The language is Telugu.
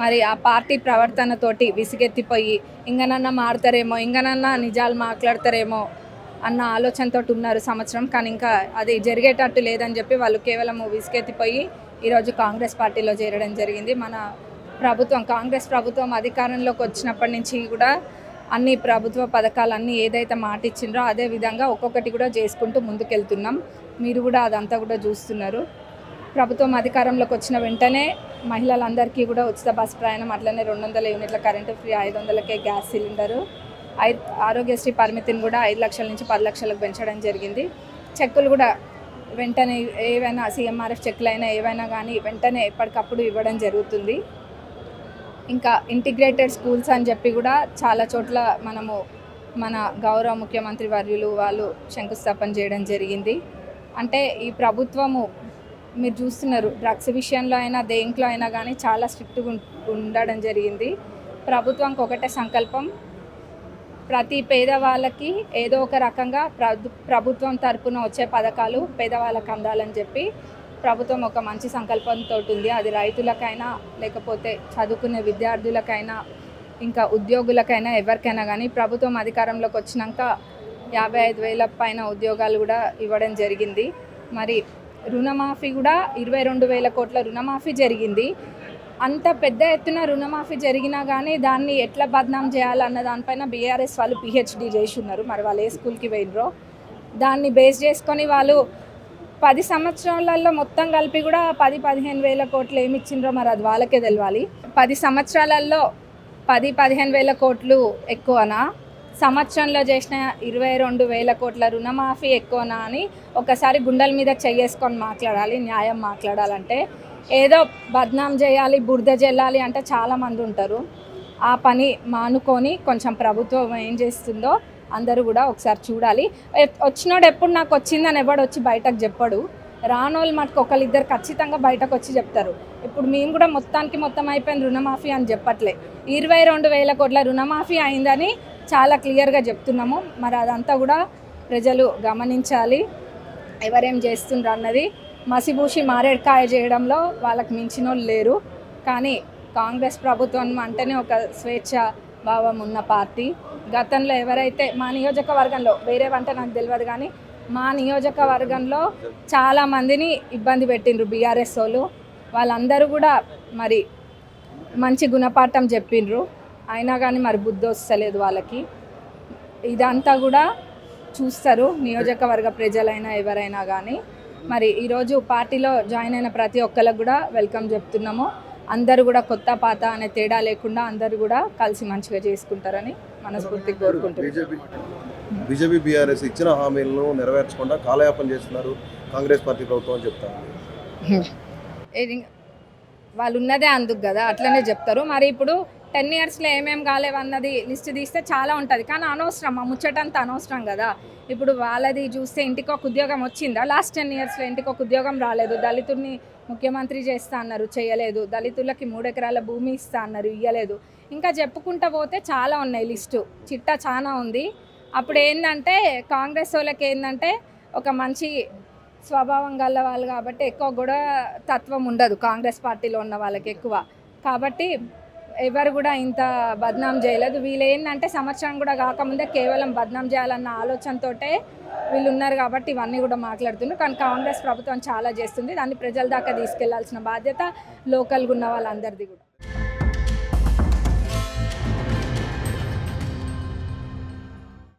మరి ఆ పార్టీ ప్రవర్తనతోటి విసిగెత్తిపోయి ఇంకనన్నా మారుతారేమో, ఇంకనన్నా నిజాలు మాట్లాడతారేమో అన్న ఆలోచనతో ఉన్నారు సంవత్సరం. కానీ ఇంకా అది జరిగేటట్టు లేదని చెప్పి వాళ్ళు కేవలం విసిగెత్తిపోయి ఈరోజు కాంగ్రెస్ పార్టీలో చేరడం జరిగింది. మన ప్రభుత్వం, కాంగ్రెస్ ప్రభుత్వం అధికారంలోకి వచ్చినప్పటి నుంచి కూడా అన్ని ప్రభుత్వ పథకాలన్నీ ఏదైతే మాట ఇచ్చిండ్రో అదే విధంగా ఒక్కొక్కటి కూడా చేసుకుంటూ ముందుకెళ్తున్నాం. మీరు కూడా అదంతా కూడా చూస్తున్నారు. ప్రభుత్వం అధికారంలోకి వచ్చిన వెంటనే మహిళలందరికీ కూడా ఉచిత బస్ ప్రయాణం, అట్లనే 200 యూనిట్ల కరెంటు ఫ్రీ, 500కే గ్యాస్ సిలిండరు, ఆరోగ్యశ్రీ పరిమితిని కూడా 5 లక్షల నుంచి 10 లక్షలకు పెంచడం జరిగింది. చెక్కులు కూడా వెంటనే ఏవైనా సీఎంఆర్ఎఫ్ చెక్కులైనా ఏవైనా కానీ వెంటనే ఎప్పటికప్పుడు ఇవ్వడం జరుగుతుంది. ఇంకా ఇంటిగ్రేటెడ్ స్కూల్స్ అని చెప్పి కూడా చాలా చోట్ల మనము మన గౌరవ ముఖ్యమంత్రి వర్యులు వాళ్ళు శంకుస్థాపన చేయడం జరిగింది. అంటే ఈ ప్రభుత్వము మీరు చూస్తున్నారు, డ్రగ్స్ విషయంలో అయినా దేంట్లో అయినా కానీ చాలా స్ట్రిక్ట్గా ఉండడం జరిగింది. ప్రభుత్వానికి ఒకటే సంకల్పం, ప్రతి పేదవాళ్ళకి ఏదో ఒక రకంగా ప్రభుత్వం తరపున వచ్చే పథకాలు పేదవాళ్ళకి అందాలని చెప్పి ప్రభుత్వం ఒక మంచి సంకల్పంతో ఉంది. అది రైతులకైనా లేకపోతే చదువుకునే విద్యార్థులకైనా ఇంకా ఉద్యోగులకైనా ఎవరికైనా కానీ ప్రభుత్వం అధికారంలోకి వచ్చినాక 55,000 పైన ఉద్యోగాలు కూడా ఇవ్వడం జరిగింది. మరి రుణమాఫీ కూడా 22,000 కోట్ల రుణమాఫీ జరిగింది. అంత పెద్ద ఎత్తున రుణమాఫీ జరిగినా కానీ దాన్ని ఎట్లా బద్నాం చేయాలన్న దానిపైన బీఆర్ఎస్ వాళ్ళు పిహెచ్డి చేసి ఉన్నారు. మరి వాళ్ళు ఏ స్కూల్కి పోయినరో దాన్ని బేస్ చేసుకొని వాళ్ళు 10 సంవత్సరాలలో మొత్తం కలిపి కూడా 10-15,000 కోట్లు ఏమి ఇచ్చిండ్రో మరి అది వాళ్ళకే తెలవాలి. 10 సంవత్సరాలలో 10-15,000 కోట్లు ఎక్కువనా, సంవత్సరంలో చేసిన 22,000 కోట్ల రుణమాఫీ ఎక్కువనా అని ఒకసారి గుండెల మీద చెయ్యేసుకొని మాట్లాడాలి. న్యాయం మాట్లాడాలంటే ఏదో బద్నాం చేయాలి, బురద జల్లాలి అంటే చాలామంది ఉంటారు. ఆ పని మానుకొని కొంచెం ప్రభుత్వం ఏం చేస్తుందో అందరూ కూడా ఒకసారి చూడాలి. వచ్చినోడు ఎప్పుడు నాకు వచ్చిందని ఎవడు వచ్చి బయటకు చెప్పడు. రానోళ్ళు మటుకు ఒకళ్ళిద్దరు ఖచ్చితంగా బయటకు వచ్చి చెప్తారు. ఇప్పుడు మేము కూడా మొత్తం అయిపోయిన రుణమాఫీ అని చెప్పట్లే, 22,000 కోట్ల రుణమాఫీ అయిందని చాలా క్లియర్గా చెప్తున్నాము. మరి అదంతా కూడా ప్రజలు గమనించాలి, ఎవరేం చేస్తుండ్రు అన్నది. మసిబూసి మారేడుకాయ చేయడంలో వాళ్ళకి మించిన వాళ్ళు లేరు. కానీ కాంగ్రెస్ ప్రభుత్వం అంటేనే ఒక స్వేచ్ఛ భావం ఉన్న పార్టీ. గతంలో ఎవరైతే మా నియోజకవర్గంలో, వేరే అంటే నాకు తెలియదు కానీ మా నియోజకవర్గంలో చాలామందిని ఇబ్బంది పెట్టిండ్రు బీఆర్ఎస్ వాళ్ళు. వాళ్ళందరూ కూడా మరి మంచి గుణపాఠం చెప్పిండ్రు, అయినా కానీ మరి బుద్ధి వస్తలేదు వాళ్ళకి. ఇదంతా కూడా చూస్తారు నియోజకవర్గ ప్రజలైనా ఎవరైనా కానీ. మరి ఈరోజు పార్టీలో జాయిన్ అయిన ప్రతి ఒక్కరికి కూడా వెల్కమ్ చెప్తున్నాము. అందరూ కూడా కొత్త పాత అనే తేడా లేకుండా అందరూ కూడా కలిసి మంచిగా చేసుకుంటారని మనస్ఫూర్తిగా కోరుకుంటున్నాను. బీజేపీ బీఆర్ఎస్ ఇచ్చిన హామీలను నెరవేర్చకుండా కాలయాపన చేస్తున్నారు కాంగ్రెస్ పార్టీ ప్రభుత్వం అని చెప్తారు. వాళ్ళు ఉన్నదే అందుకు కదా, అట్లనే చెప్తారు. మరి ఇప్పుడు 10 ఇయర్స్లో ఏమేమి కాలేవన్నది లిస్ట్ తీస్తే చాలా ఉంటుంది. కానీ అనవసరం, ఆ ముచ్చటంతా అనవసరం కదా. ఇప్పుడు వాళ్ళది చూస్తే ఇంటికి ఒక ఉద్యోగం వచ్చిందా? లాస్ట్ 10 ఇయర్స్లో ఇంటికి ఒక ఉద్యోగం రాలేదు. దళితుడిని ముఖ్యమంత్రి చేస్తా అన్నారు, చేయలేదు. దళితులకి 3 ఎకరాల భూమి ఇస్తా అన్నారు, ఇవ్వలేదు. ఇంకా చెప్పుకుంటూ పోతే చాలా ఉన్నాయి, లిస్టు చిట్టా చాలా ఉంది. అప్పుడు ఏంటంటే కాంగ్రెస్ వాళ్ళకి ఏంటంటే ఒక మంచి స్వభావం గల వాళ్ళు కాబట్టి ఎక్కువ కూడా తత్వం ఉండదు కాంగ్రెస్ పార్టీలో ఉన్న వాళ్ళకి ఎక్కువ. కాబట్టి ఎవరు కూడా ఇంత బద్నాం చేయలేదు. వీళ్ళు ఏంటంటే సంవత్సరం కూడా కాకముందే కేవలం బద్నాం చేయాలన్న ఆలోచనతోటే వీళ్ళు ఉన్నారు కాబట్టి ఇవన్నీ కూడా మాట్లాడుతున్నారు. కానీ కాంగ్రెస్ ప్రభుత్వం చాలా చేస్తుంది. దాన్ని ప్రజల దాకా తీసుకెళ్లాల్సిన బాధ్యత లోకల్గా ఉన్న వాళ్ళందరిది కూడా.